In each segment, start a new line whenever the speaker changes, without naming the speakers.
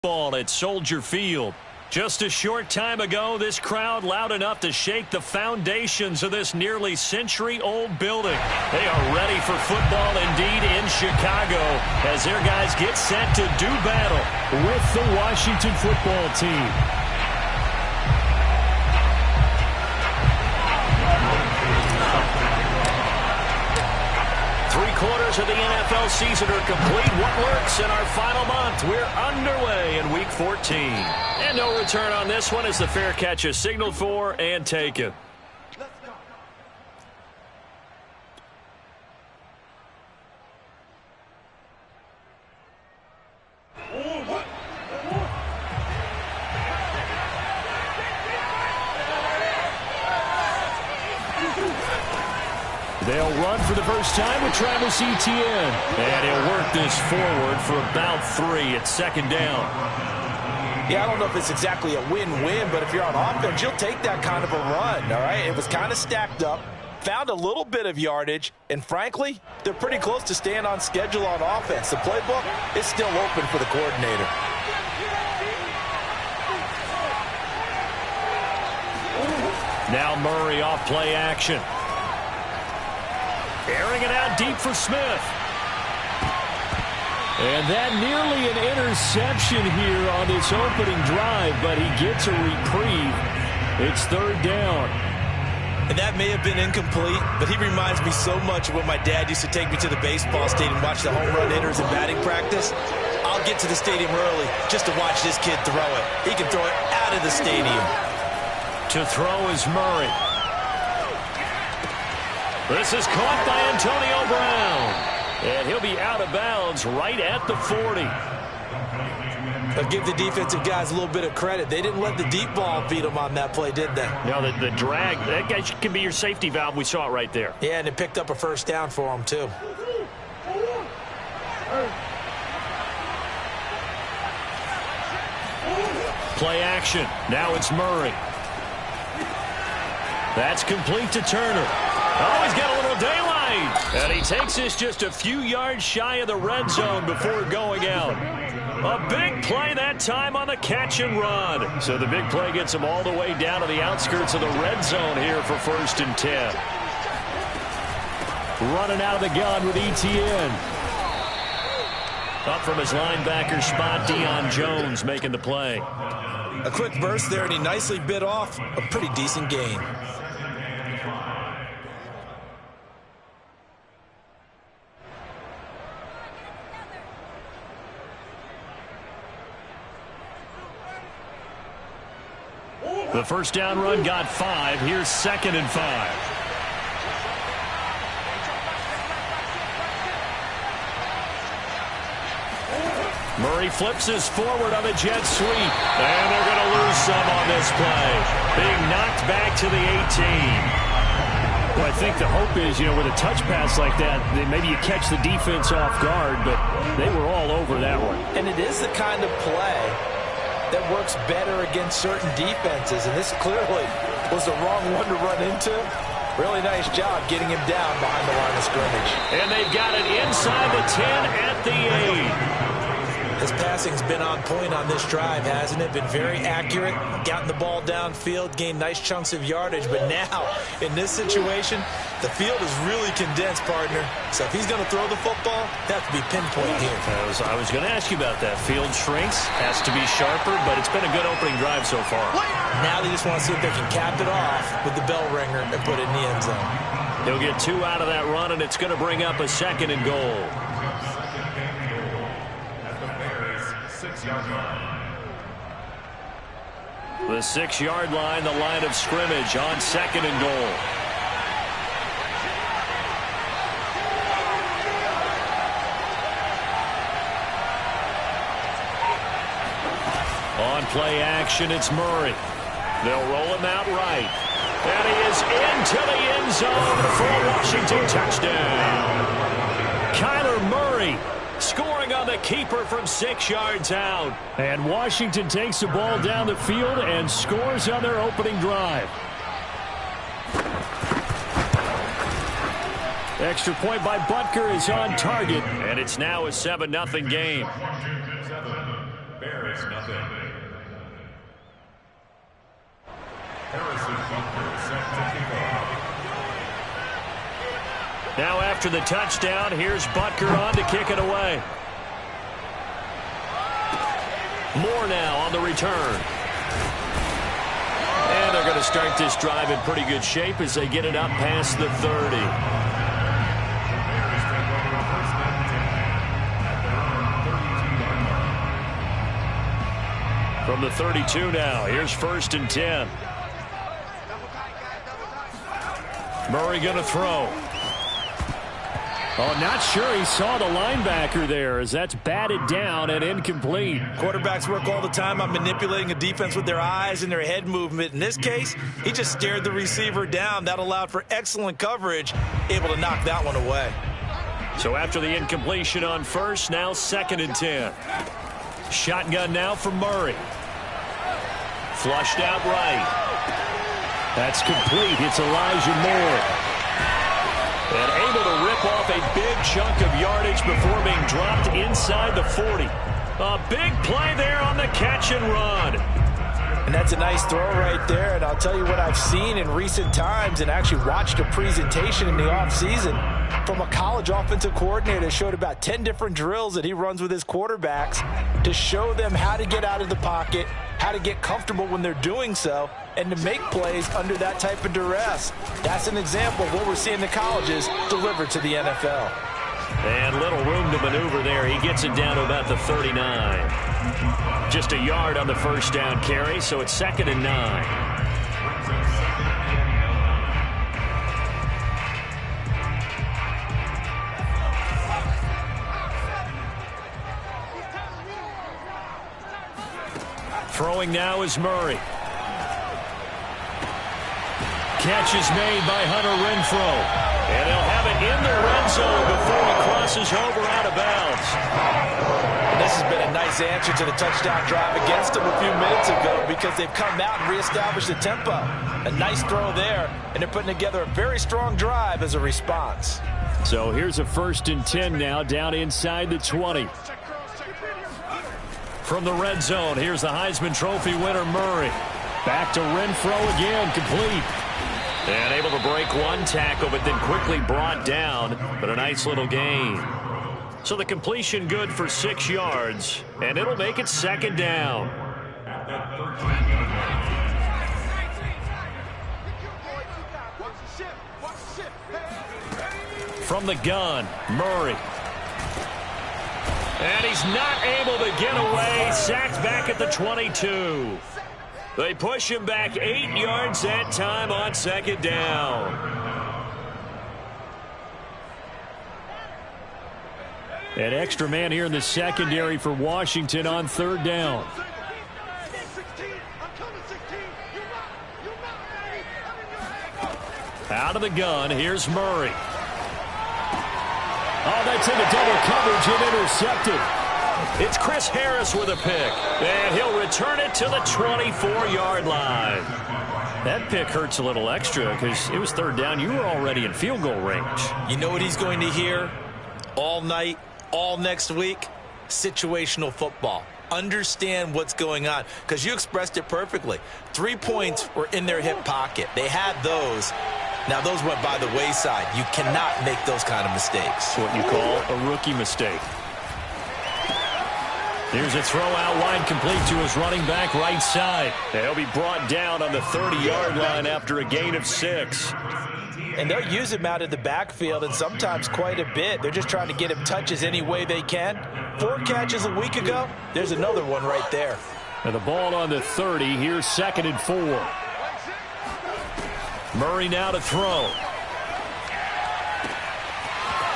Ball at Soldier Field. Just a short time ago, this crowd loud enough to shake the foundations of this nearly century-old building. They are ready for football indeed in Chicago as their guys get set to do battle with the Washington football team. Three-quarters of the NFL season are complete. What works in our final month? We're underway in Week 14. And no return on this one as the fair catch is signaled for and taken. They'll run for the first time with Travis Etienne. And he'll work this forward for about 3 at second down.
Yeah, I don't know if it's exactly a win-win, but if you're on offense, you'll take that kind of a run, all right? It was kind of stacked up, found a little bit of yardage, and frankly, they're pretty close to staying on schedule on offense. The playbook is still open for the coordinator.
Now Murray off play action. Airing it out deep for Smith. And that nearly an interception here on this opening drive, but he gets a reprieve. It's third down.
And that may have been incomplete, but he reminds me so much of when my dad used to take me to the baseball stadium and watch the home run hitters in batting practice. I'll get to the stadium early just to watch this kid throw it. He can throw it out of the stadium.
To throw is Murray. This is caught by Antonio Brown. And he'll be out of bounds right at the 40.
I'll give the defensive guys a little bit of credit. They didn't let the deep ball beat them on that play, did they?
No, the drag, that guy can be your safety valve. We saw it right there.
Yeah, and it picked up a first down for them, too.
Play action. Now it's Murray. That's complete to Turner. Oh, he's got a little daylight. And he takes this just a few yards shy of the red zone before going out. A big play that time on the catch and run. So the big play gets him all the way down to the outskirts of the red zone here for 1st and 10. Running out of the gun with Etienne. Up from his linebacker spot, Deion Jones making the play.
A quick burst there, and he nicely bit off a pretty decent gain.
The first down run got 5. Here's 2nd and 5. Murray flips his forward on a jet sweep. And they're going to lose some on this play. Being knocked back to the 18. Well, I think the hope is, with a touch pass like that, then maybe you catch the defense off guard, but they were all over that one.
And it is the kind of play that works better against certain defenses, and this clearly was the wrong one to run into. Really nice job getting him down behind the line of scrimmage.
And they've got it inside the 10 at the 8.
His passing's been on point on this drive, hasn't it? Been very accurate, gotten the ball downfield, gained nice chunks of yardage, but now, in this situation, the field is really condensed, partner. So if he's going to throw the football, that could be pinpoint here.
I was going to ask you about that. Field shrinks, has to be sharper, but it's been a good opening drive so far.
Now they just want to see if they can cap it off with the bell ringer and put it in the end zone.
He'll get 2 out of that run, and it's going to bring up a 2nd and goal. The 6-yard line, the line of scrimmage on 2nd and goal. On play action, it's Murray. They'll roll him out right. And he is into the end zone for a Washington touchdown. Kyler Murray scoring on the keeper from 6 yards out. And Washington takes the ball down the field and scores on their opening drive. Extra point by Butker is on target, and it's now a 7-0 game. Now after the touchdown, here's Butker on to kick it away. Moore now on the return. And they're going to start this drive in pretty good shape as they get it up past the 30. From the 32 now, here's 1st and 10. Murray going to throw. Oh, not sure he saw the linebacker there as that's batted down and incomplete.
Quarterbacks work all the time on manipulating a defense with their eyes and their head movement. In this case, he just stared the receiver down. That allowed for excellent coverage, able to knock that one away.
So after the incompletion on 1st, now 2nd and 10. Shotgun now for Murray. Flushed out right. That's complete. It's Elijah Moore. And able to rip off a big chunk of yardage before being dropped inside the 40. A big play there on the catch and run.
And that's a nice throw right there. And I'll tell you what I've seen in recent times and actually watched a presentation in the offseason from a college offensive coordinator that showed about 10 different drills that he runs with his quarterbacks to show them how to get out of the pocket, how to get comfortable when they're doing so, and to make plays under that type of duress. That's an example of what we're seeing the colleges deliver to the NFL.
And little room to maneuver there. He gets it down to about the 39. Just a yard on the 1st down carry, so it's 2nd and 9. Throwing now is Murray. Catch is made by Hunter Renfrow. And he'll have it in the red zone before he crosses over out of bounds.
And this has been a nice answer to the touchdown drive against them a few minutes ago because they've come out and reestablished the tempo. A nice throw there, and they're putting together a very strong drive as a response.
So here's a 1st and 10 now down inside the 20. From the red zone, here's the Heisman Trophy winner Murray. Back to Renfrow again, complete. And able to break one tackle, but then quickly brought down. But a nice little gain. So the completion good for 6 yards, and it'll make it 2nd down. From the gun, Murray. And he's not able to get away. Sacked back at the 22. They push him back 8 yards that time on 2nd down. An extra man here in the secondary for Washington on 3rd down. Out of the gun, here's Murray. Oh, that's into double coverage and intercepted. It's Chris Harris with a pick, and he'll return it to the 24-yard line. That pick hurts a little extra because it was 3rd down. You were already in field goal range.
You know what he's going to hear all night, all next week? Situational football. Understand what's going on because you expressed it perfectly. 3 points were in their hip pocket. They had those. Now, those went by the wayside. You cannot make those kind of mistakes.
What you call a rookie mistake. Here's a throw out wide, complete to his running back right side. And he'll be brought down on the 30-yard line after a gain of 6.
And they'll use him out of the backfield, and sometimes quite a bit. They're just trying to get him touches any way they can. 4 catches a week ago. There's another one right there.
And the ball on the 30. Here's 2nd and 4. Murray now to throw.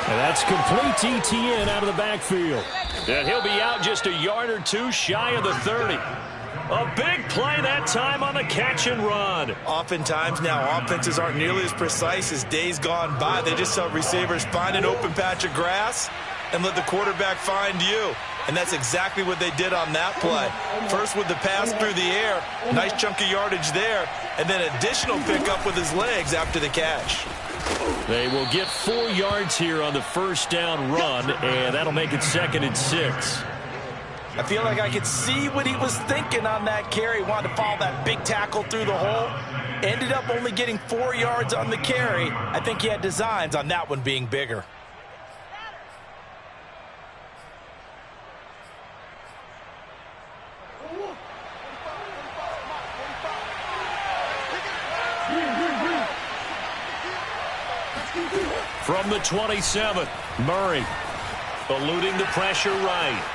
And that's complete to Etienne out of the backfield. And he'll be out just a yard or 2 shy of the 30. A big play that time on the catch and run.
Oftentimes now offenses aren't nearly as precise as days gone by. They just help receivers find an open patch of grass and let the quarterback find you. And that's exactly what they did on that play. First with the pass through the air, nice chunk of yardage there, and then additional pickup with his legs after the catch.
They will get 4 yards here on the 1st down run, and that'll make it 2nd and 6.
I feel like I could see what he was thinking on that carry. Wanted to follow that big tackle through the hole. Ended up only getting 4 yards on the carry. I think he had designs on that one being bigger.
From the 27, Murray eluding the pressure right.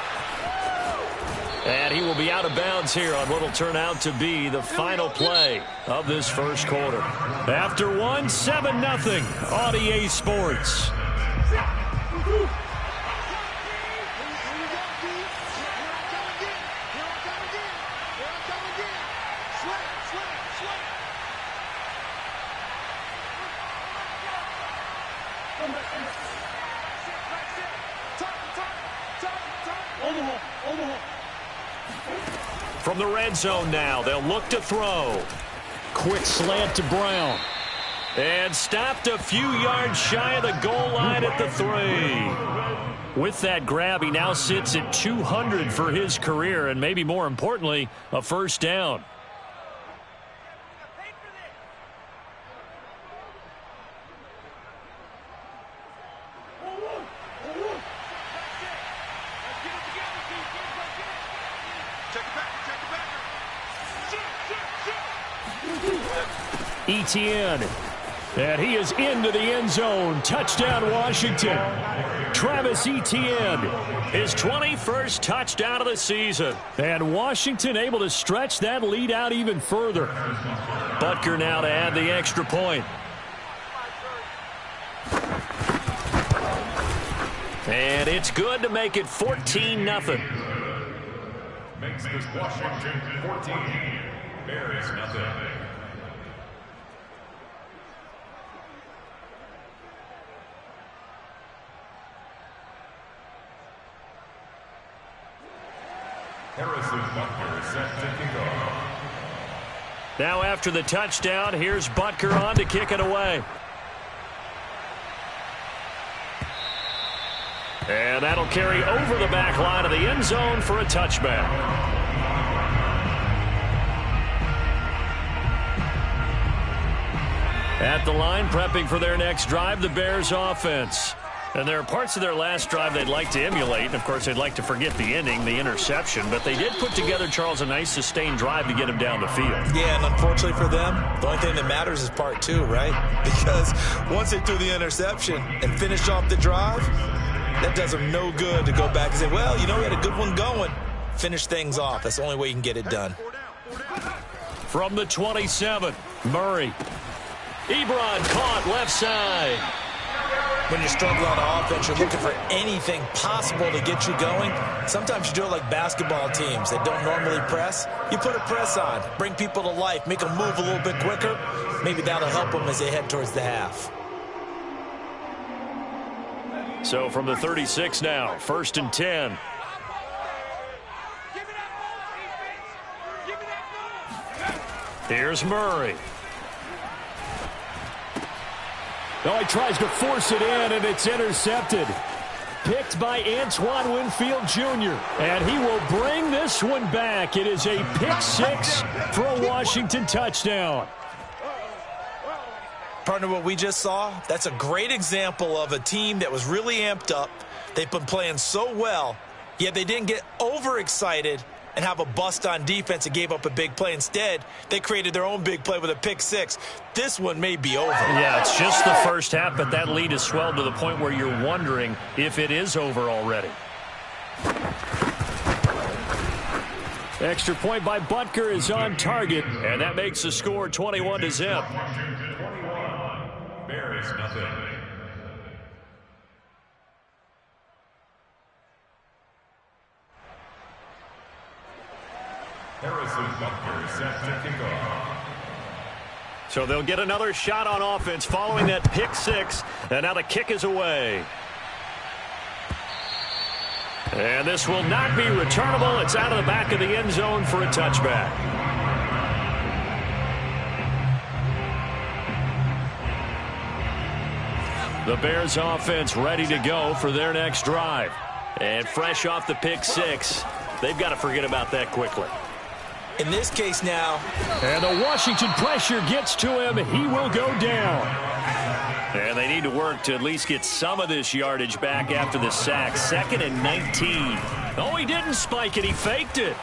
And he will be out of bounds here on what will turn out to be the final play of this first quarter. After one, 7-0 on EA Sports. From the red zone now, they'll look to throw. Quick slant to Brown. And stopped a few yards shy of the goal line at the 3. With that grab, he now sits at 200 for his career, and maybe more importantly, a first down. Etienne, and he is into the end zone. Touchdown, Washington. Travis Etienne, his 21st touchdown of the season. And Washington able to stretch that lead out even further. Butker now to add the extra point. And it's good to make it 14-0.
Makes this Washington 14, Bears nothing. Harrison Butker is set to kick off.
Now after the touchdown, here's Butker on to kick it away. And that'll carry over the back line of the end zone for a touchback. At the line, prepping for their next drive, the Bears offense. And there are parts of their last drive they'd like to emulate. And, of course, they'd like to forget the ending, the interception. But they did put together, Charles, a nice sustained drive to get him down the field.
Yeah, and unfortunately for them, the only thing that matters is part 2, right? Because once they threw the interception and finished off the drive, that does them no good to go back and say, well, you know, we had a good one going. Finish things off. That's the only way you can get it done.
From the 27, Murray. Ebron caught left side.
When you struggle on offense, you're looking for anything possible to get you going. Sometimes you do it like basketball teams that don't normally press. You put a press on, bring people to life, make them move a little bit quicker. Maybe that'll help them as they head towards the half.
So from the 36 now, 1st and 10. Here's Murray. Oh, he tries to force it in, and it's intercepted. Picked by Antoine Winfield Jr., and he will bring this one back. It is a pick 6 for a Washington touchdown.
Partner, what we just saw, that's a great example of a team that was really amped up. They've been playing so well, yet they didn't get overexcited and have a bust on defense and gave up a big play. Instead, they created their own big play with a pick 6. This one may be over.
Yeah, it's just the first half, but that lead has swelled to the point where you're wondering if it is over already. Extra point by Butker is on target, and that makes the score 21-0.
Bears nothing. Harrison Butker set to kick off.
So they'll get another shot on offense following that pick 6, and now the kick is away. And this will not be returnable. It's out of the back of the end zone for a touchback. The Bears offense ready to go for their next drive. And fresh off the pick 6, They've got to forget about that quickly.
In this case now.
And the Washington pressure gets to him. He will go down. And they need to work to at least get some of this yardage back after the sack. 2nd and 19. Oh, he didn't spike it. He faked it.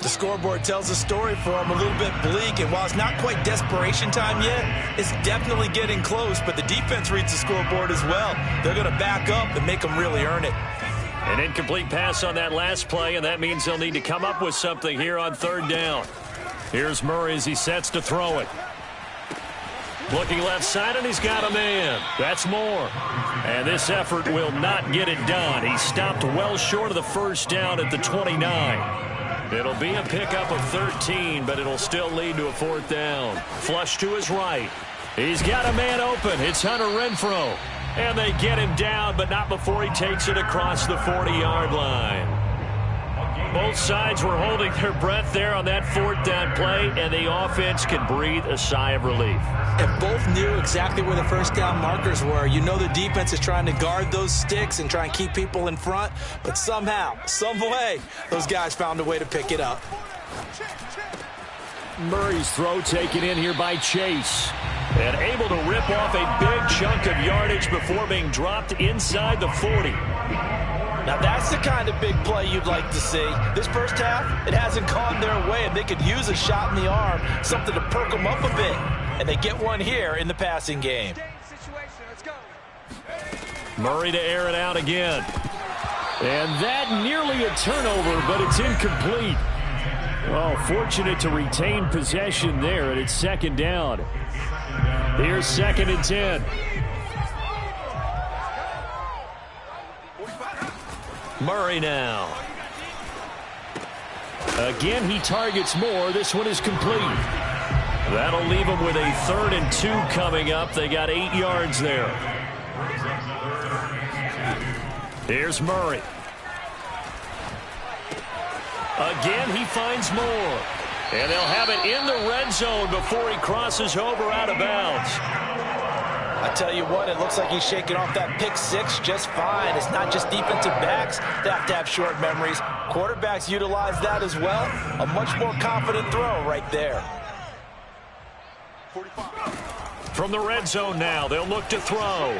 The scoreboard tells a story for him, a little bit bleak, and while it's not quite desperation time yet, it's definitely getting close, but the defense reads the scoreboard as well. They're going to back up and make them really earn it.
An incomplete pass on that last play, and that means they'll need to come up with something here on 3rd down. Here's Murray as he sets to throw it. Looking left side, and he's got a man. That's Moore. And this effort will not get it done. He stopped well short of the 1st down at the 29. It'll be a pickup of 13, but it'll still lead to a 4th down. Flush to his right. He's got a man open. It's Hunter Renfrow. And they get him down, but not before he takes it across the 40-yard line. Both sides were holding their breath there on that 4th down play, and the offense can breathe a sigh of relief.
And both knew exactly where the 1st down markers were. You know the defense is trying to guard those sticks and try and keep people in front, but somehow, some way, those guys found a way to pick it up.
Murray's throw taken in here by Chase. And able to rip off a big chunk of yardage before being dropped inside the 40.
Now that's the kind of big play you'd like to see. This first half, it hasn't gone their way, and they could use a shot in the arm, something to perk them up a bit. And they get one here in the passing game.
Murray to air it out again. And that nearly a turnover, but it's incomplete. Oh, fortunate to retain possession there, and it's 2nd down. Here's 2nd and 10. Murray now. Again, he targets Moore. This one is complete. That'll leave him with a 3rd and 2 coming up. They got 8 yards there. Here's Murray. Again, he finds Moore. And they'll have it in the red zone before he crosses over out of bounds.
I tell you what, it looks like he's shaking off that pick 6 just fine. It's not just defensive backs that have to have short memories. Quarterbacks utilize that as well. A much more confident throw right there.
From the red zone now, they'll look to throw.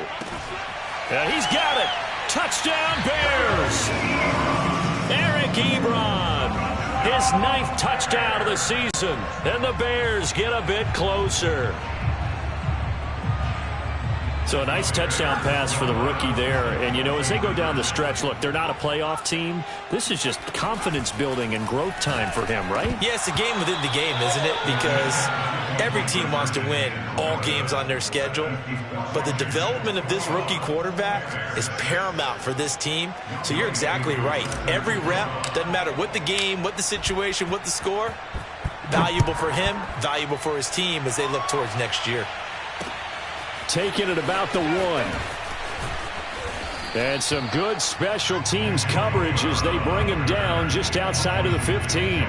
And he's got it. Touchdown, Bears. Eric Ebron, his 9th touchdown of the season. And the Bears get a bit closer. So a nice touchdown pass for the rookie there. And, you know, as they go down the stretch, look, they're not a playoff team. This is just confidence building and growth time for him, right?
Yeah, it's a game within the game, isn't it? Because every team wants to win all games on their schedule. But the development of this rookie quarterback is paramount for this team. So you're exactly right. Every rep, doesn't matter what the game, what the situation, what the score, valuable for him, valuable for his team as they look towards next year.
Taking it about the 1. And some good special teams coverage as they bring him down just outside of the 15.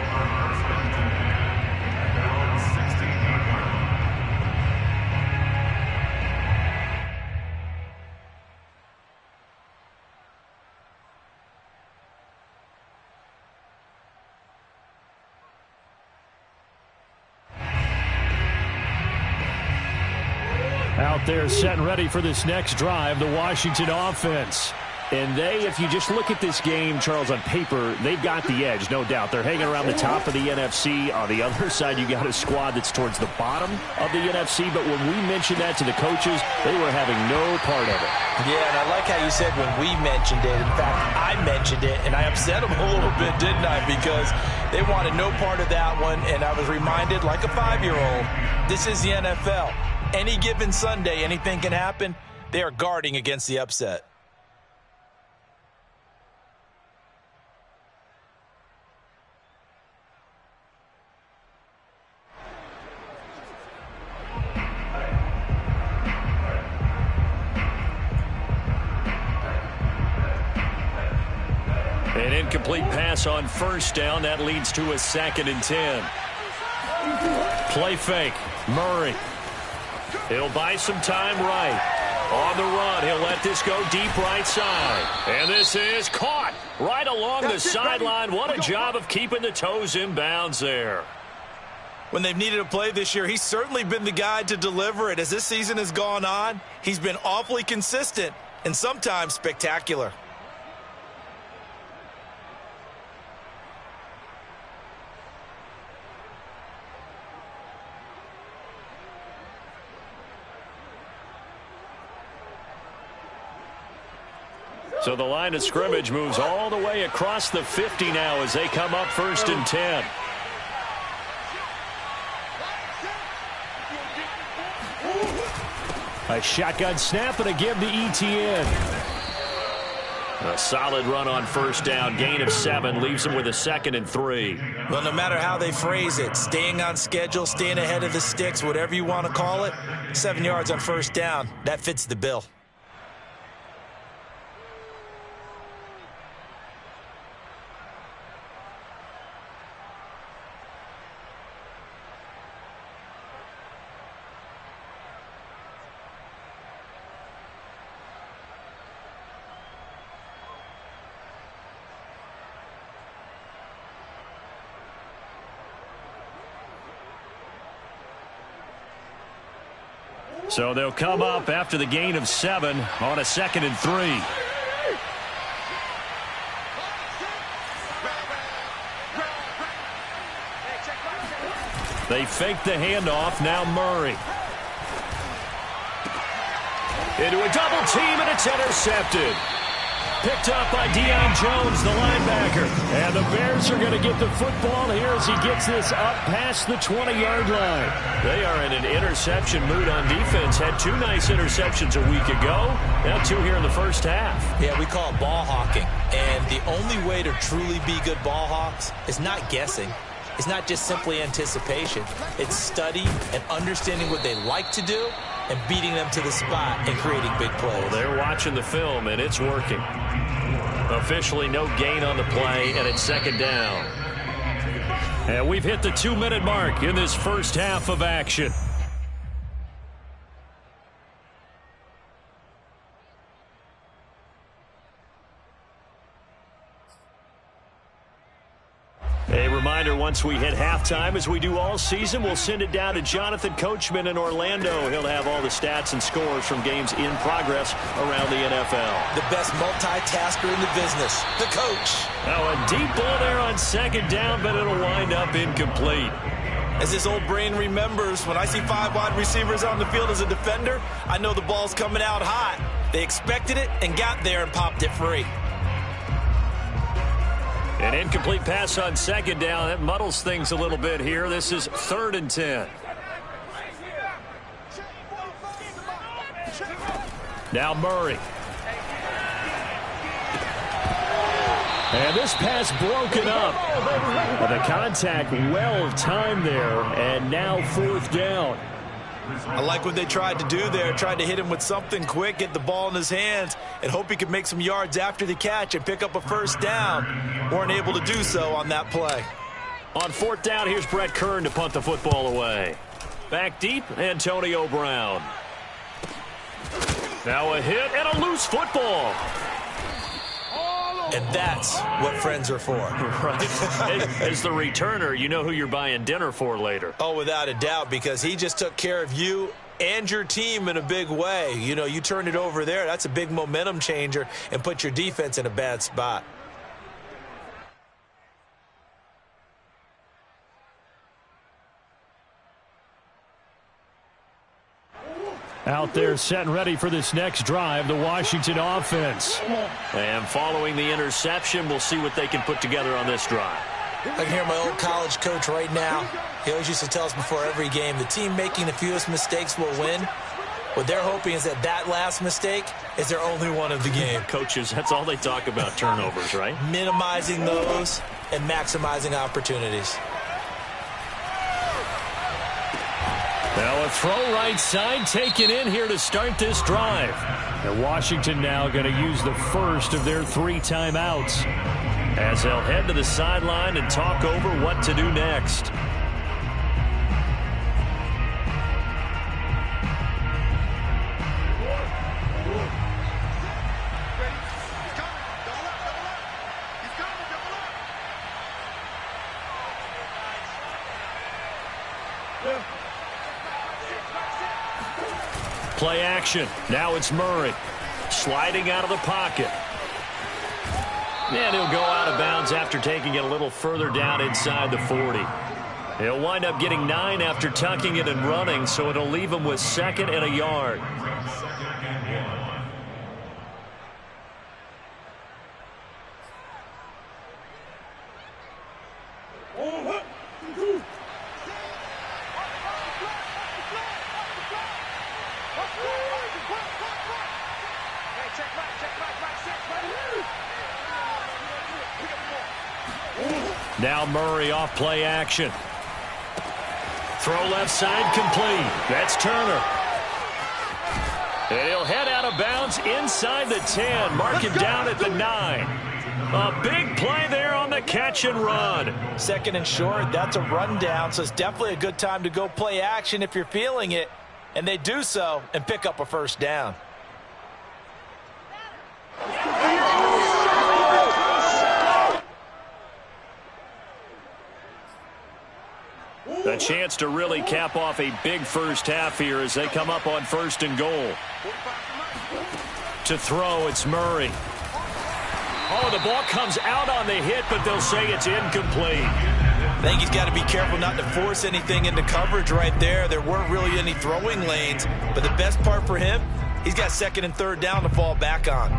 Out there set and ready for this next drive, the Washington offense. And they, if you just look at this game, Charles, on paper, they've got the edge, no doubt. They're hanging around the top of the NFC. On the other side, you got a squad that's towards the bottom of the NFC. But when we mentioned that to the coaches, they were having no part of it.
Yeah, and I like how you said when we mentioned it. In fact, I mentioned it, and I upset them a little bit, didn't I? Because they wanted no part of that one, and I was reminded, like a 5-year-old, this is the NFL. Any given Sunday, anything can happen. They are guarding against the upset.
An incomplete pass on 1st down. That leads to a 2nd and 10. Play fake. Murray. He'll buy some time right. On the run, he'll let this go deep right side. And this is caught right along the sideline. What a job of keeping the toes in bounds there.
When they've needed a play this year, he's certainly been the guy to deliver it. As this season has gone on, he's been awfully consistent and sometimes spectacular.
So the line of scrimmage moves all the way across the 50 now as they come up 1st and 10. A shotgun snap and a give to Etienne. A solid run on 1st down. Gain of 7 leaves them with a 2nd and 3.
Well, no matter how they phrase it, staying on schedule, staying ahead of the sticks, whatever you want to call it, 7 yards on 1st down, that fits the bill.
So they'll come up after the gain of 7 on a 2nd and 3. They fake the handoff. Now Murray. Into a double team, and it's intercepted. Picked up by Deion Jones, the linebacker. And the Bears are going to get the football here as he gets this up past the 20-yard line. They are in an interception mood on defense. Had 2 nice interceptions a week ago. Now 2 here in the 1st half.
Yeah, we call it ball hawking. And the only way to truly be good ball hawks is not guessing. It's not just simply anticipation. It's study and understanding what they like to do and beating them to the spot and creating big plays.
Well, they're watching the film, and it's working. Officially no gain on the play, and it's 2nd down. And we've hit the 2-minute mark in this 1st half of action. A reminder, once we hit halftime, as we do all season, we'll send it down to Jonathan Coachman in Orlando. He'll have all the stats and scores from games in progress around the NFL.
The best multitasker in the business, the coach.
Now a deep ball there on 2nd down, but it'll wind up incomplete.
As his old brain remembers, when I see 5 wide receivers on the field as a defender, I know the ball's coming out hot. They expected it and got there and popped it free.
An incomplete pass on 2nd down. That muddles things a little bit here. This is 3rd and 10. Now Murray. And this pass broken up. The contact well timed there. And now 4th down.
I like what they tried to do there. Tried to hit him with something quick, get the ball in his hands, and hope he could make some yards after the catch and pick up a 1st down. Weren't able to do so on that play.
On 4th down, here's Brett Kern to punt the football away. Back deep, Antonio Brown. Now a hit and a loose football.
And that's what friends are for.
Right. As the returner, you know who you're buying dinner for later.
Oh, without a doubt, because he just took care of you and your team in a big way. You know, you turned it over there. That's a big momentum changer and put your defense in a bad spot.
Out there set and ready for this next drive, the Washington offense. And following the interception, we'll see what they can put together on this drive.
I can hear my old college coach right now. He always used to tell us before every game, the team making the fewest mistakes will win. What they're hoping is that that last mistake is their only one of the game.
Coaches, that's all they talk about, turnovers, right?
Minimizing those and maximizing opportunities.
Now a throw right side taken in here to start this drive. And Washington now going to use the first of their 3 timeouts as they'll head to the sideline and talk over what to do next. Play action. Now it's Murray. Sliding out of the pocket. And he'll go out of bounds after taking it a little further down inside the 40. He'll wind up getting 9 after tucking it and running, so it'll leave him with 2nd and a yard. Now Murray off play action. Throw left side complete. That's Turner. And he'll head out of bounds inside the 10. Mark him down at the 9. A big play there on the catch and run.
2nd and short, that's a rundown, so it's definitely a good time to go play action if you're feeling it. And they do so and pick up a 1st down.
A chance to really cap off a big first half here as they come up on 1st and goal. To throw, it's Murray. Oh, the ball comes out on the hit, but they'll say it's incomplete.
I think he's got to be careful not to force anything into coverage right there. There weren't really any throwing lanes, but the best part for him, he's got 2nd and 3rd down to fall back on.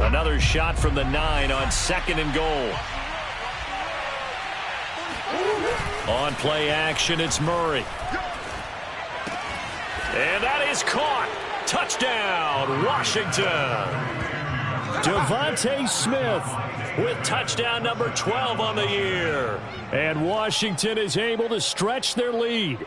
Another shot from the 9 on 2nd and goal. On play action, it's Murray. And that is caught. Touchdown, Washington. Devontae Smith with touchdown number 12 on the year. And Washington is able to stretch their lead.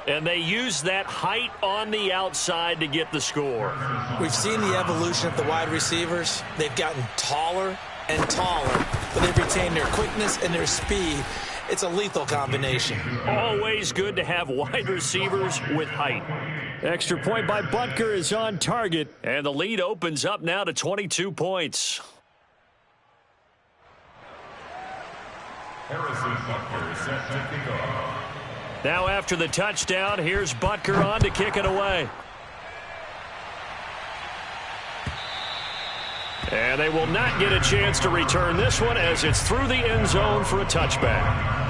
And they use that height on the outside to get the score.
We've seen the evolution of the wide receivers. They've gotten taller and taller, but they've retained their quickness and their speed. It's a lethal combination.
Always good to have wide receivers with height. Extra point by Butker is on target, and the lead opens up now to 22 points.
Harrison Butker set to kick off.
Now after the touchdown, here's Butker on to kick it away. And they will not get a chance to return this one as it's through the end zone for a touchback.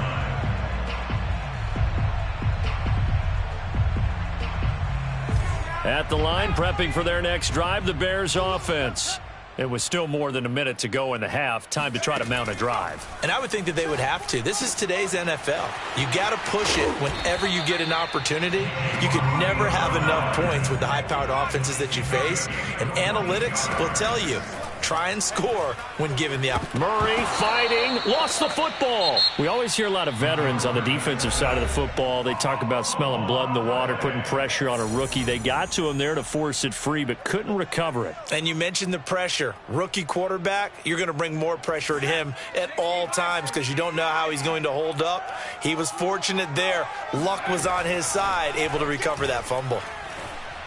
At the line, prepping for their next drive, the Bears offense. It was still more than a minute to go in the half. Time to try to mount a drive.
And I would think that they would have to. This is today's NFL. You got to push it whenever you get an opportunity. You could never have enough points with the high-powered offenses that you face. And analytics will tell you, try and score when given the opportunity.
Murray fighting, lost the football. We always hear a lot of veterans on the defensive side of the football. They talk about smelling blood in the water, putting pressure on a rookie. They got to him there to force it free, but couldn't recover it.
And you mentioned the pressure. Rookie quarterback, you're going to bring more pressure at him at all times because you don't know how he's going to hold up. He was fortunate there. Luck was on his side, able to recover that fumble.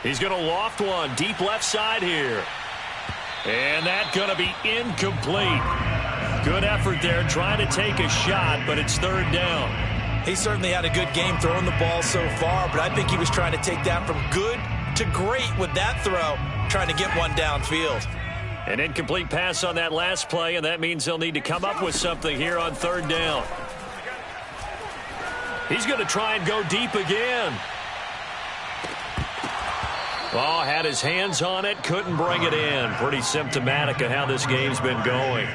He's going to loft one deep left side here. And that's going to be incomplete. Good effort there trying to take a shot, but it's 3rd down.
He certainly had a good game throwing the ball so far, but I think he was trying to take that from good to great with that throw, trying to get one downfield.
An incomplete pass on that last play, and that means they'll need to come up with something here on 3rd down. He's going to try and go deep again. Oh, had his hands on it, couldn't bring it in. Pretty symptomatic of how this game's been going.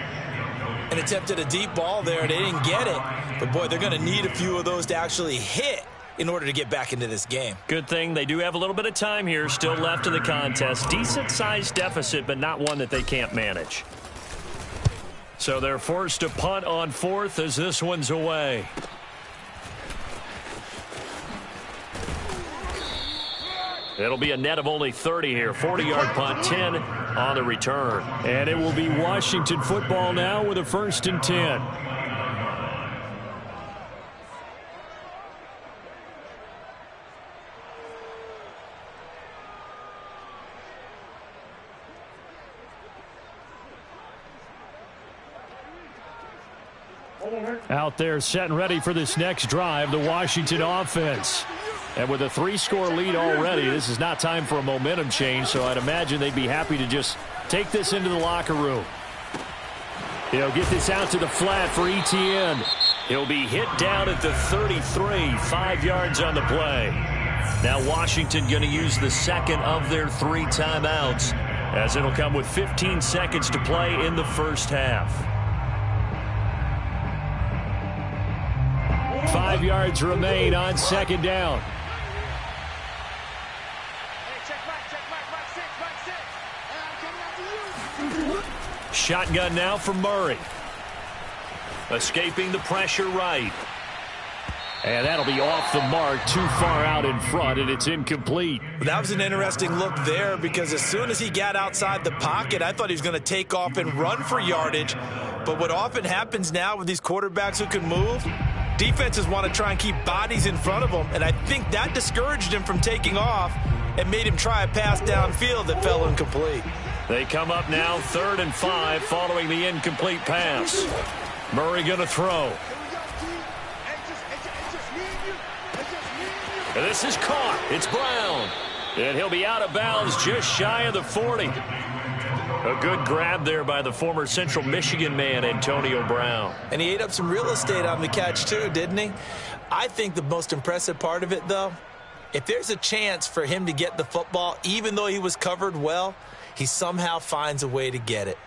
And attempted a deep ball there. They didn't get it. But, boy, they're going to need a few of those to actually hit in order to get back into this game.
Good thing they do have a little bit of time here still left in the contest. Decent-sized deficit, but not one that they can't manage. So they're forced to punt on 4th as this one's away. It'll be a net of only 30 here. 40-yard punt, 10 on the return. And it will be Washington football now with a 1st and 10. Out there set and ready for this next drive, the Washington offense. And with a 3-score lead already, this is not time for a momentum change, so I'd imagine they'd be happy to just take this into the locker room. He'll get this out to the flat for Etienne. He'll be hit down at the 33, 5 yards on the play. Now Washington going to use the second of their 3 timeouts, as it'll come with 15 seconds to play in the first half. 5 yards remain on second down. Shotgun now for Murray. Escaping the pressure right. And that'll be off the mark, too far out in front, and it's incomplete.
That was an interesting look there, because as soon as he got outside the pocket, I thought he was going to take off and run for yardage. But what often happens now with these quarterbacks who can move, defenses want to try and keep bodies in front of them, and I think that discouraged him from taking off and made him try a pass downfield that fell incomplete.
They come up now 3rd and 5 following the incomplete pass. Murray going to throw. And this is caught. It's Brown. And he'll be out of bounds just shy of the 40. A good grab there by the former Central Michigan man, Antonio Brown.
And he ate up some real estate on the catch too, didn't he? I think the most impressive part of it, though, if there's a chance for him to get the football, even though he was covered well, he somehow finds a way to get it.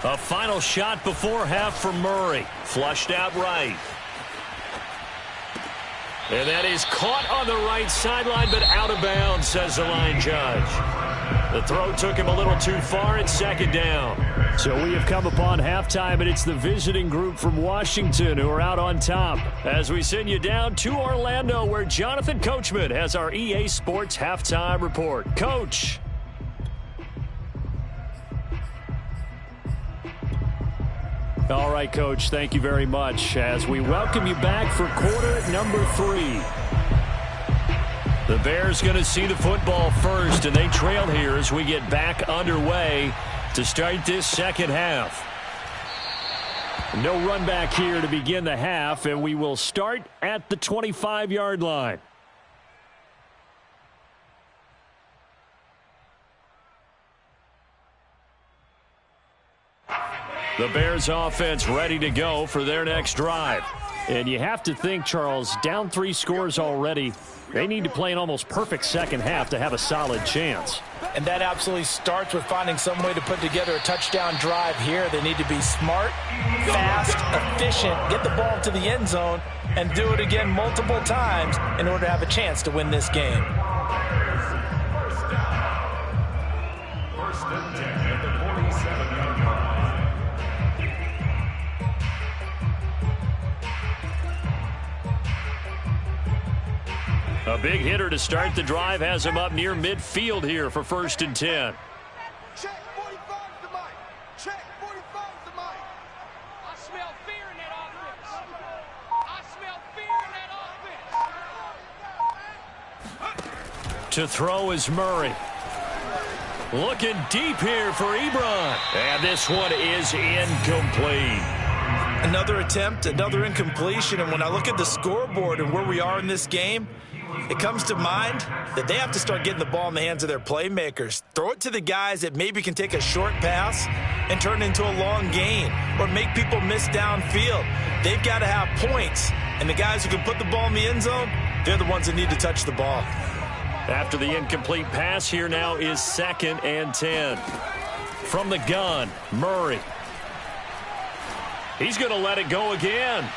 A final shot before half for Murray. Flushed out right. And that is caught on the right sideline, but out of bounds, says the line judge. The throw took him a little too far. It's second down. So we have come upon halftime, and it's the visiting group from Washington who are out on top. As we send you down to Orlando, where Jonathan Coachman has our EA Sports halftime report. Coach. All right, Coach, thank you very much as we welcome you back for quarter number 3. The Bears going to see the football first, and they trail here as we get back underway to start this second half. No run back here to begin the half, and we will start at the 25-yard line. The Bears offense ready to go for their next drive. And you have to think, Charles, down 3 scores already. They need to play an almost perfect second half to have a solid chance.
And that absolutely starts with finding some way to put together a touchdown drive here. They need to be smart, fast, efficient, get the ball to the end zone, and do it again multiple times in order to have a chance to win this game.
First and 10 at the 47-yard line.
A big hitter to start the drive has him up near midfield here for 1st and 10.
Check 45 the mic. Check 45 the mic. I smell fear in that offense. I smell fear in that offense.
To throw is Murray. Looking deep here for Ebron. And this one is incomplete.
Another attempt, another incompletion, and when I look at the scoreboard and where we are in this game, it comes to mind that they have to start getting the ball in the hands of their playmakers. Throw it to the guys that maybe can take a short pass and turn it into a long gain or make people miss downfield. They've got to have points, and the guys who can put the ball in the end zone, they're the ones that need to touch the ball.
After the incomplete pass, here now is 2nd and 10. From the gun, Murray. He's going to let it go again.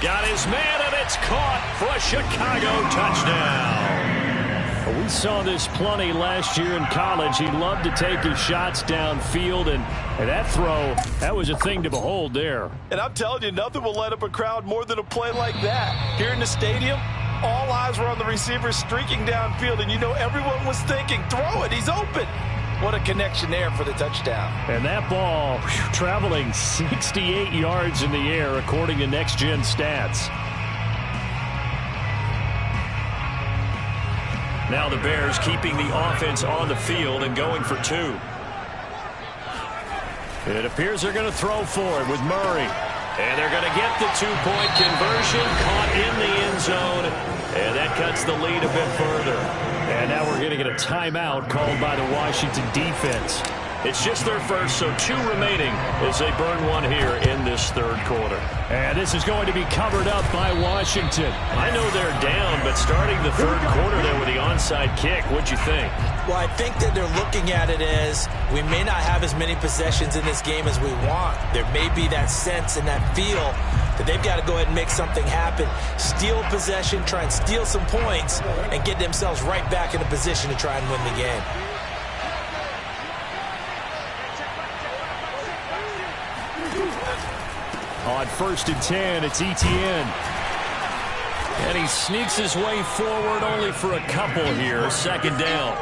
Got his man, and it's caught for a Chicago touchdown. We saw this plenty last year in college. He loved to take his shots downfield, and that throw, that was a thing to behold there.
And I'm telling you, nothing will light up a crowd more than a play like that. Here in the stadium, all eyes were on the receiver streaking downfield, and you know everyone was thinking, throw it, he's open. What a connection there for the touchdown.
And that ball traveling 68 yards in the air, according to Next Gen Stats. Now the Bears keeping the offense on the field and going for 2. It appears they're going to throw for it with Murray. And they're going to get the 2-point conversion, caught in the end zone, and that cuts the lead a bit further. And now we're going to get a timeout called by the Washington defense. It's just their first, so 2 remaining as they burn 1 here in this third quarter. And this is going to be covered up by Washington. I know they're down, but starting the third quarter there with the onside kick, what'd you think?
Well, I think that they're looking at it as we may not have as many possessions in this game as we want. There may be that sense and that feel that they've got to go ahead and make something happen, steal possession, try and steal some points, and get themselves right back in a position to try and win the game.
On 1st and 10, it's Etienne. And he sneaks his way forward only for a couple here. Second down.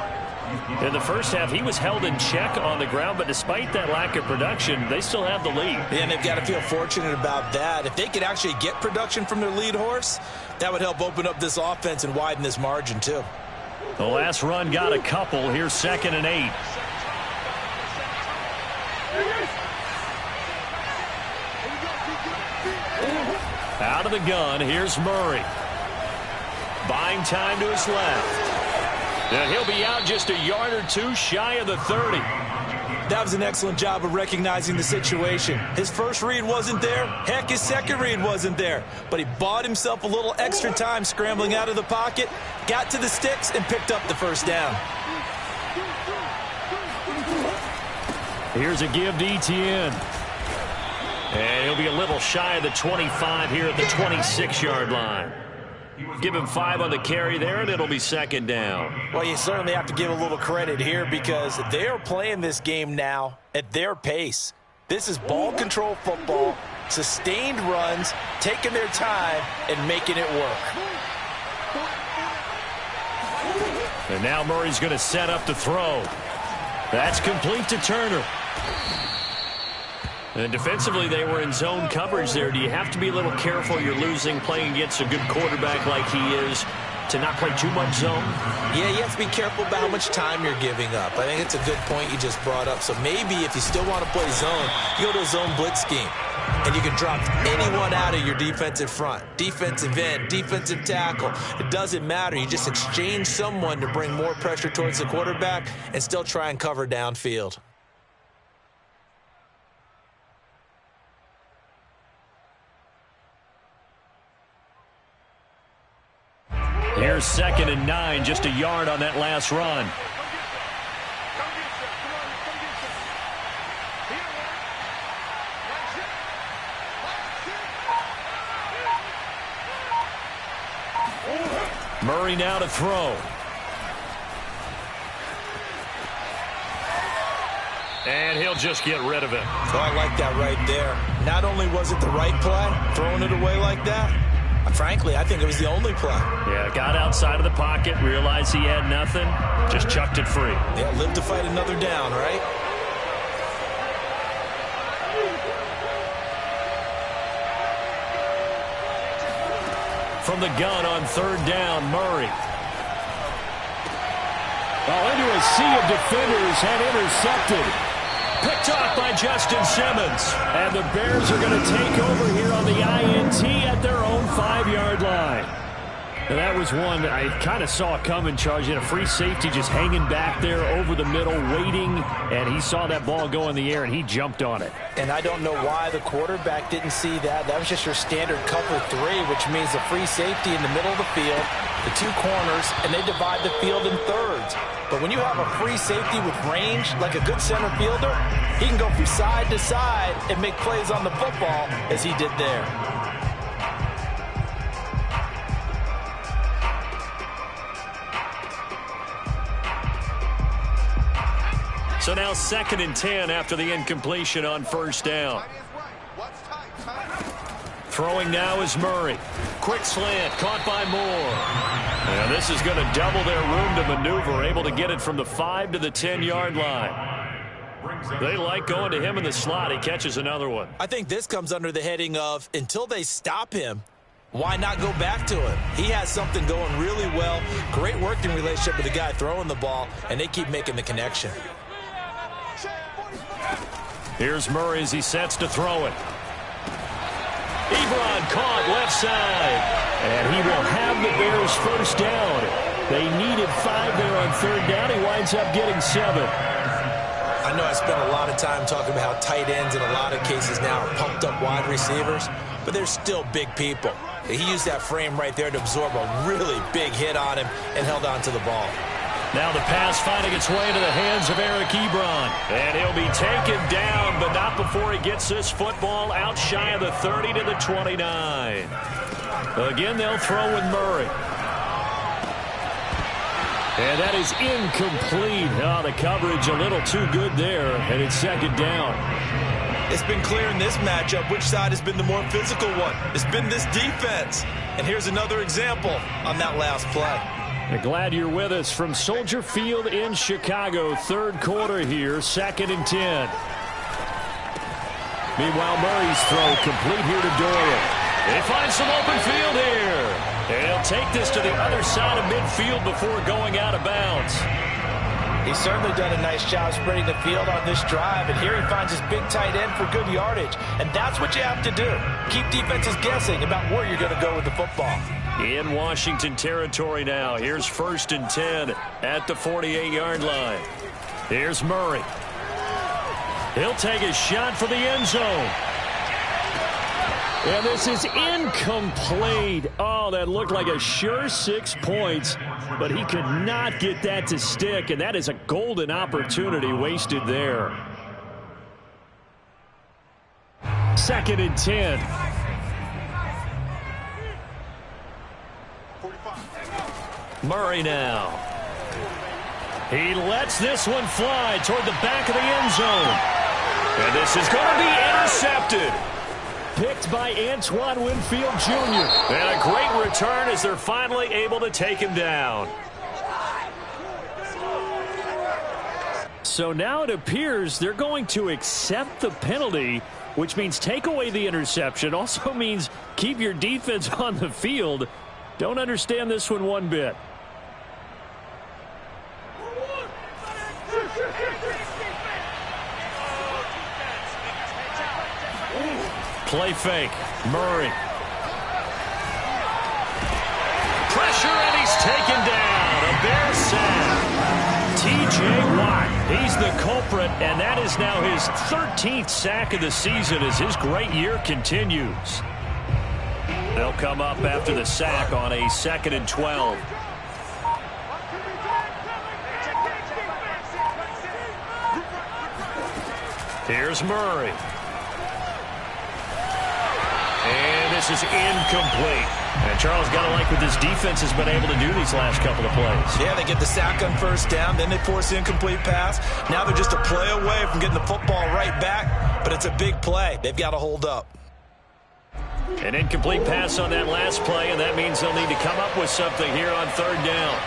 In the first half, he was held in check on the ground, but despite that lack of production, they still have the lead.
Yeah, and they've got to feel fortunate about that. If they could actually get production from their lead horse, that would help open up this offense and widen this margin, too.
The last run got a couple. Here's 2nd and 8. Out of the gun, here's Murray. Buying time to his left. And he'll be out just a yard or 2 shy of the 30.
That was an excellent job of recognizing the situation. His first read wasn't there. Heck, his second read wasn't there. But he bought himself a little extra time scrambling out of the pocket, got to the sticks, and picked up the first down.
Here's a give to Etienne. And he'll be a little shy of the 25 here at the 26-yard line. Give him 5 on the carry there, and it'll be 2nd down.
Well, you certainly have to give a little credit here because they are playing this game now at their pace. This is ball control football, sustained runs, taking their time, and making it work.
And now Murray's going to set up to throw. That's complete to Turner. And defensively, they were in zone coverage there. Do you have to be a little careful? You're losing, playing against a good quarterback like he is, to not play too much zone?
Yeah, you have to be careful about how much time you're giving up. I think it's a good point you just brought up. So maybe if you still want to play zone, you go to a zone blitz scheme. And you can drop anyone out of your defensive front. Defensive end, defensive tackle. It doesn't matter. You just exchange someone to bring more pressure towards the quarterback and still try and cover downfield.
Here's 2nd and 9, just a yard on that last run. Murray now to throw. And he'll just get rid of it.
Oh, I like that right there. Not only was it the right play, throwing it away like that, frankly, I think it was the only play.
Yeah, got outside of the pocket, realized he had nothing, just chucked it free.
Yeah, live to fight another down, right?
From the gun on 3rd down, Murray. Well, into a sea of defenders and intercepted. Picked off by Justin Simmons. And the Bears are going to take over here on the INT at their own 5-yard line. And that was one that I kind of saw coming, Charles. You had a free safety just hanging back there over the middle, waiting, and he saw that ball go in the air, and he jumped on it.
And I don't know why the quarterback didn't see that. That was just your standard cover 3, which means a free safety in the middle of the field, the 2 corners, and they divide the field in thirds. But when you have a free safety with range, like a good center fielder, he can go from side to side and make plays on the football as he did there.
So now 2nd and 10 after the incompletion on 1st down. Throwing now is Murray. Quick slant, caught by Moore. And this is going to double their room to maneuver, able to get it from the 5 to the 10-yard line. They like going to him in the slot. He catches another one.
I think this comes under the heading of, until they stop him, why not go back to him? He has something going really well. Great working relationship with the guy throwing the ball, and they keep making the connection.
Here's Murray as he sets to throw it. Ebron caught left side. And he will have the Bears first down. They needed 5 there on third down. He winds up getting 7.
I know I spent a lot of time talking about how tight ends in a lot of cases now are pumped up wide receivers, but they're still big people. He used that frame right there to absorb a really big hit on him and held on to the ball.
Now the pass finding its way into the hands of Eric Ebron. And he'll be taken down, but not before he gets this football out shy of the 30 to the 29. Again, they'll throw with Murray. And that is incomplete. Oh, the coverage a little too good there, and it's second down.
It's been clear in this matchup which side has been the more physical one. It's been this defense. And here's another example on that last play.
Glad you're with us from Soldier Field in Chicago. Third quarter here, 2nd and 10. Meanwhile, Murray's throw complete here to Dorian. They find some open field here. And he'll take this to the other side of midfield before going out of bounds.
He's certainly done a nice job spreading the field on this drive, and here he finds his big tight end for good yardage. And that's what you have to do. Keep defenses guessing about where you're going to go with the football.
In Washington territory now. Here's 1st and 10 at the 48-yard line. Here's Murray. He'll take a shot for the end zone. And this is incomplete. Oh, that looked like a sure 6 points, but he could not get that to stick, and that is a golden opportunity wasted there. 2nd and 10. Murray now. He lets this one fly toward the back of the end zone. And this is going to be intercepted. Picked by Antoine Winfield Jr. And a great return as they're finally able to take him down. So now it appears they're going to accept the penalty, which means take away the interception. Also means keep your defense on the field. Don't understand this one bit. Play fake. Murray. Pressure, and he's taken down. A Bear sack. T.J. Watt. He's the culprit, and that is now his 13th sack of the season as his great year continues. They'll come up after the sack on a 2nd and 12. Here's Murray. And this is incomplete. And Charles, got to like what this defense has been able to do these last couple of plays.
Yeah, they get the sack on first down, then they force the incomplete pass. Now they're just a play away from getting the football right back, but it's a big play. They've got to hold up.
An incomplete pass on that last play, and that means they'll need to come up with something here on third down.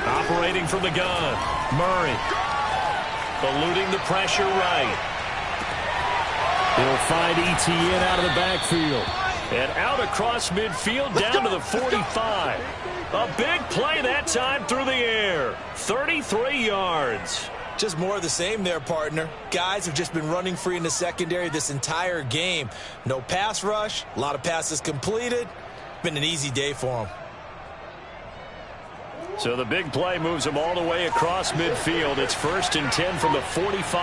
Operating from the gun, Murray. Eluding the pressure right. He'll find Etienne out of the backfield. And out across midfield down to the 45. A big play that time through the air. 33 yards.
Just more of the same there, partner. Guys have just been running free in the secondary this entire game. No pass rush, a lot of passes completed. Been an easy day for them.
So the big play moves them all the way across midfield. It's 1st and 10 from the 45.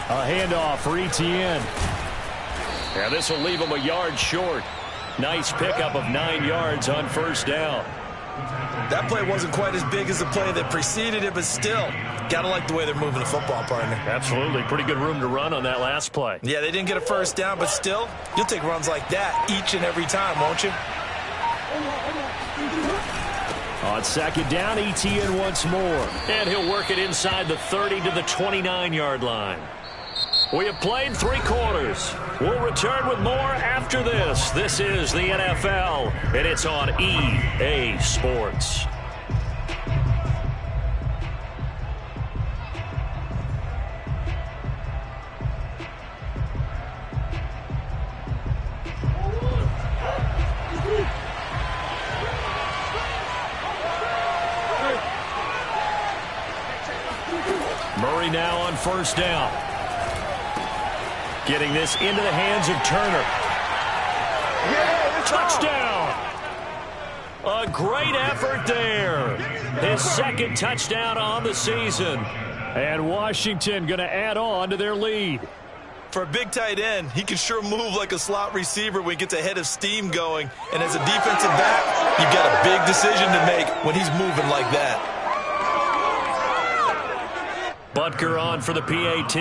A handoff for Etienne. And this will leave them a yard short. Nice pickup of 9 yards on first down.
That play wasn't quite as big as the play that preceded it, but still, got to like the way they're moving the football, partner.
Absolutely. Pretty good room to run on that last play.
Yeah, they didn't get a first down, but still, you'll take runs like that each and every time, won't you?
On second down, ETN once more. And he'll work it inside the 30 to the 29-yard line. We have played 3 quarters. We'll return with more after this. This is the NFL, and it's on EA Sports. Murray now on first down. Getting this into the hands of Turner. Touchdown! A great effort there. His second touchdown on the season. And Washington going to add on to their lead.
For a big tight end, he can sure move like a slot receiver when he gets a head of steam going. And as a defensive back, you've got a big decision to make when he's moving like that.
Butker on for the PAT.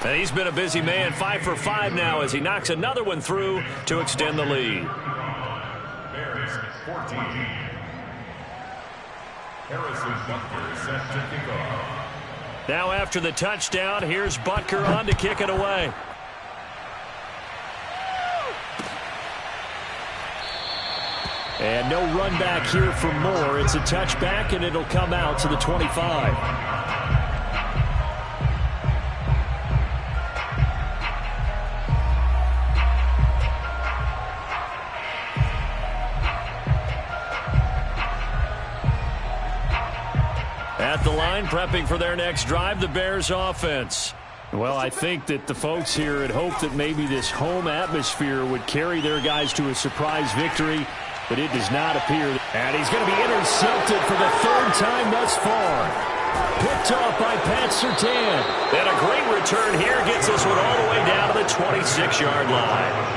And he's been a busy man, 5 for 5 now as he knocks another one through to extend the lead.
Bears 14. Harrison Butker set to kick off.
Now after the touchdown, here's Butker on to kick it away. And no run back here for Moore. It's a touchback, and it'll come out to the 25. At the line, prepping for their next drive, the Bears offense. Well, I think that the folks here had hoped that maybe this home atmosphere would carry their guys to a surprise victory, but it does not appear. And he's going to be intercepted for the 3rd time thus far. Picked off by Pat Surtain. And a great return here gets this one all the way down to the 26-yard line.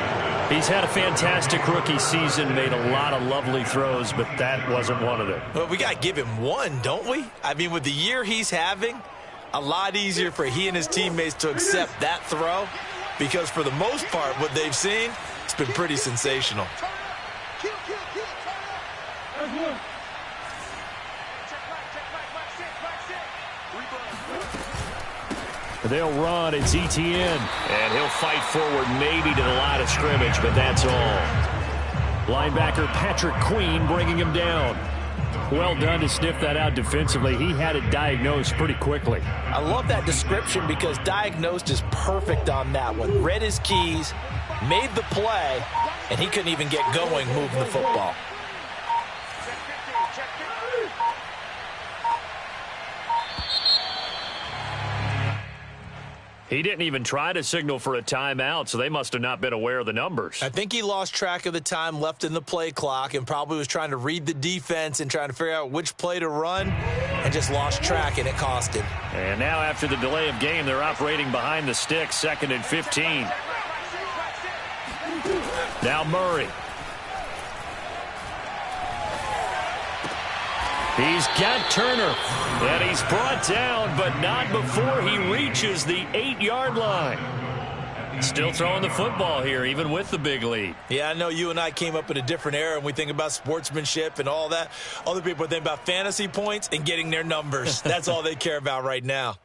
He's had a fantastic rookie season, made a lot of lovely throws, but that wasn't one of them.
Well, we got to give him one, don't we? I mean, with the year he's having, a lot easier for he and his teammates to accept that throw, because for the most part, what they've seen, it's been pretty sensational.
They'll run. It's ETN. And he'll fight forward maybe to the line of scrimmage, but that's all. Linebacker Patrick Queen bringing him down. Well done to sniff that out defensively. He had it diagnosed pretty quickly.
I love that description because diagnosed is perfect on that one. Read his keys, made the play, and he couldn't even get going moving the football.
He didn't even try to signal for a timeout, so they must have not been aware of the numbers.
I think he lost track of the time left in the play clock and probably was trying to read the defense and trying to figure out which play to run and just lost track, and it cost him.
And now after the delay of game, they're operating behind the sticks, 2nd and 15. Now Murray. He's got Turner, and he's brought down, but not before he reaches the 8-yard line. Still throwing the football here, even with the big lead.
Yeah, I know you and I came up in a different era, and we think about sportsmanship and all that. Other people think about fantasy points and getting their numbers. That's all they care about right now.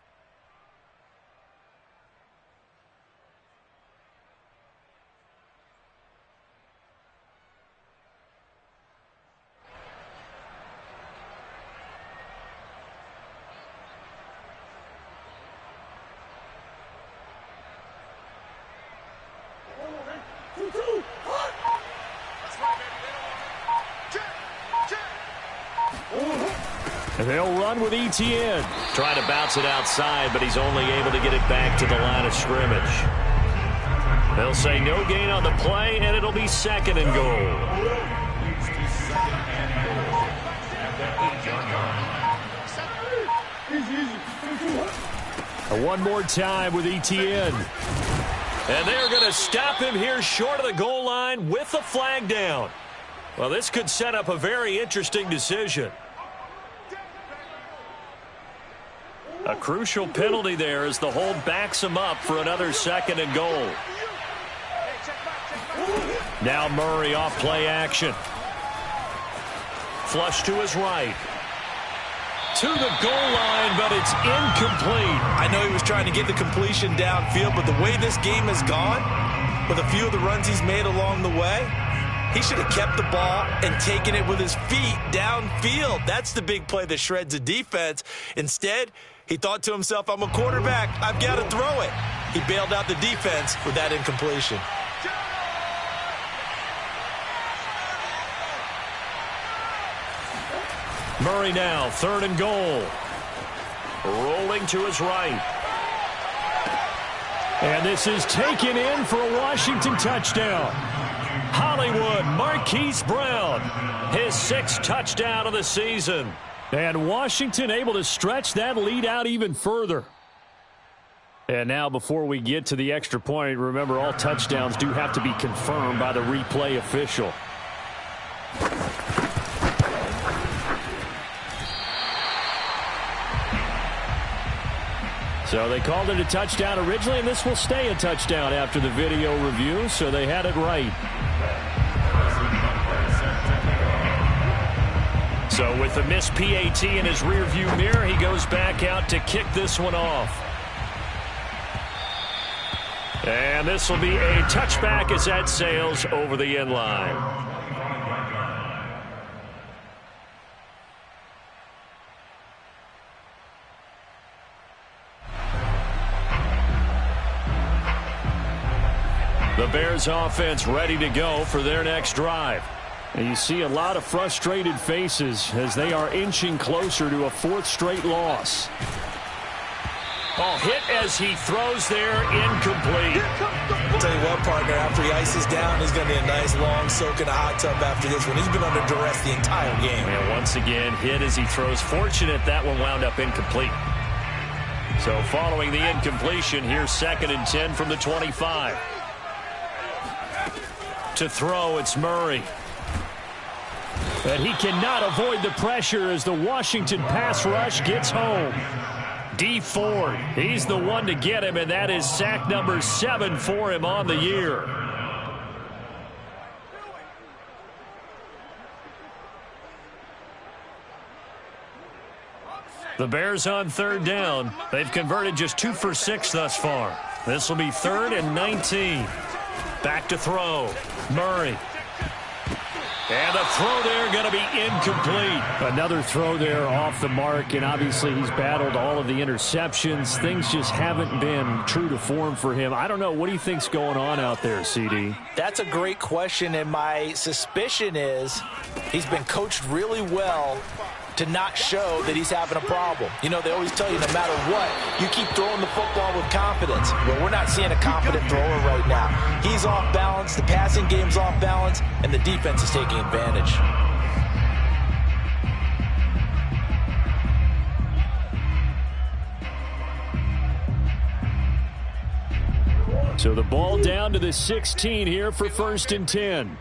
They'll run with ETN. Trying to bounce it outside, but he's only able to get it back to the line of scrimmage. They'll say no gain on the play, and it'll be 2nd and goal. One more time with ETN. And they're going to stop him here short of the goal line with the flag down. Well, this could set up a very interesting decision. A crucial penalty there as the hold backs him up for another 2nd and goal. Now Murray off play action. Flush to his right. To the goal line, but it's incomplete.
I know he was trying to get the completion downfield, but the way this game has gone, with a few of the runs he's made along the way, he should have kept the ball and taken it with his feet downfield. That's the big play that shreds a defense. Instead, he thought to himself, I'm a quarterback, I've got to throw it. He bailed out the defense with that incompletion.
Murray now, 3rd and goal. Rolling to his right. And this is taken in for a Washington touchdown. Hollywood Marquise Brown, his 6th touchdown of the season. And Washington able to stretch that lead out even further. And now before we get to the extra point, remember all touchdowns do have to be confirmed by the replay official. So they called it a touchdown originally, and this will stay a touchdown after the video review, so they had it right. So with the missed PAT in his rearview mirror, he goes back out to kick this one off. And this will be a touchback as that sails over the end line. The Bears offense ready to go for their next drive. And you see a lot of frustrated faces as they are inching closer to a 4th straight loss. Oh, hit as he throws there, incomplete.
I'll tell you what, partner, after he ices down, he's going to be a nice long soak in a hot tub after this one. He's been under duress the entire game.
And once again, hit as he throws. Fortunate that one wound up incomplete. So following the incompletion, here's 2nd and 10 from the 25. To throw, it's Murray. But he cannot avoid the pressure as the Washington pass rush gets home. D. Ford, he's the one to get him, and that is sack number 7 for him on the year. The Bears on 3rd down. They've converted just 2 for 6 thus far. This will be 3rd and 19. Back to throw. Murray. And the throw there going to be incomplete. Another throw there off the mark, and obviously he's battled all of the interceptions. Things just haven't been true to form for him. I don't know. What do you think's going on out there, CD?
That's a great question, and my suspicion is he's been coached really well to not show that he's having a problem. You know, they always tell you no matter what, you keep throwing the football with confidence. Well, we're not seeing a confident thrower right now. He's off balance, the passing game's off balance, and the defense is taking advantage.
So the ball down to the 16 here for 1st and 10.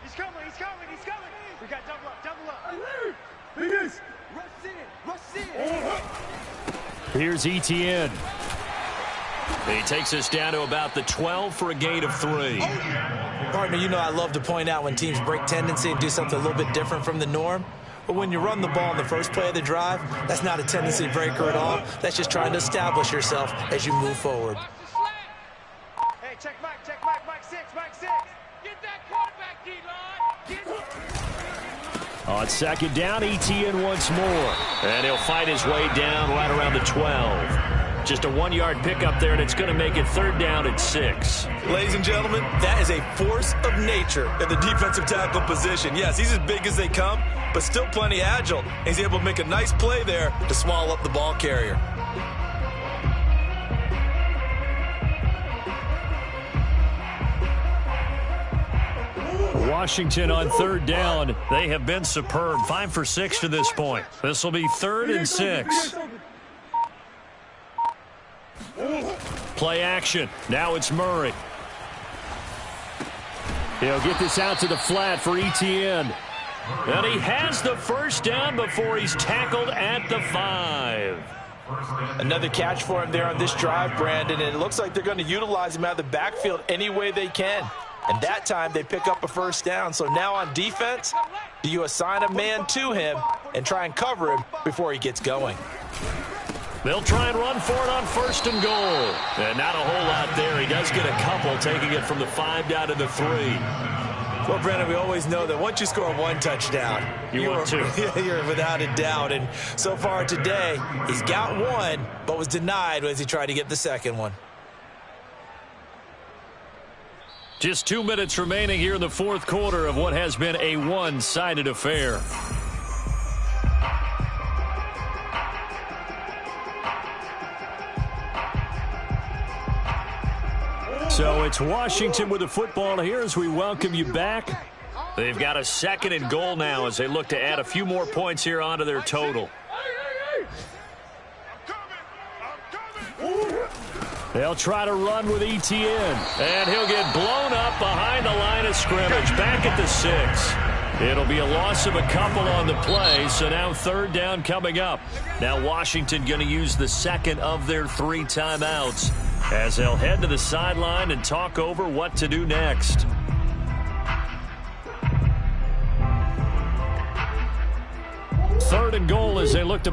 He's coming, he's coming, he's coming. We got double up, double up.
Here's Etienne. He takes us down to about the 12 for a gain of 3.
Partner, you know I love to point out when teams break tendency and do something a little bit different from the norm. But when you run the ball in the first play of the drive, that's not a tendency breaker at all. That's just trying to establish yourself as you move forward.
Hey, check Mike 6, Mike 6. Get that quarterback, D-line.
On 2nd down, Etienne once more. And he'll fight his way down right around the 12. Just a 1-yard pickup there, and it's going to make it 3rd down at 6.
Ladies and gentlemen, that is a force of nature at the defensive tackle position. Yes, he's as big as they come, but still plenty agile. He's able to make a nice play there to swallow up the ball carrier.
Washington on 3rd down. They have been superb. 5 for 6 to this point. This will be 3rd and 6. Play action. Now it's Murray. He'll get this out to the flat for Etienne. And he has the 1st down before he's tackled at the 5.
Another catch for him there on this drive, Brandon, and it looks like they're going to utilize him out of the backfield any way they can. And that time they pick up a first down. So now on defense, do you assign a man to him and try and cover him before he gets going?
They'll try and run for it on 1st and goal. And not a whole lot there. He does get a couple, taking it from the 5 down to the 3.
Well, Brandon, we always know that once you score one touchdown, you're without a doubt. And so far today, he's got one, but was denied as he tried to get the second one.
Just 2 minutes remaining here in the 4th quarter of what has been a one-sided affair. So it's Washington with the football here as we welcome you back. They've got a 2nd and goal now as they look to add a few more points here onto their total. They'll try to run with Etienne. And he'll get blown up behind the line of scrimmage. Back at the 6. It'll be a loss of a couple on the play, so now 3rd down coming up. Now Washington going to use the 2nd of their 3 timeouts as they'll head to the sideline and talk over what to do next. 3rd and goal as they look to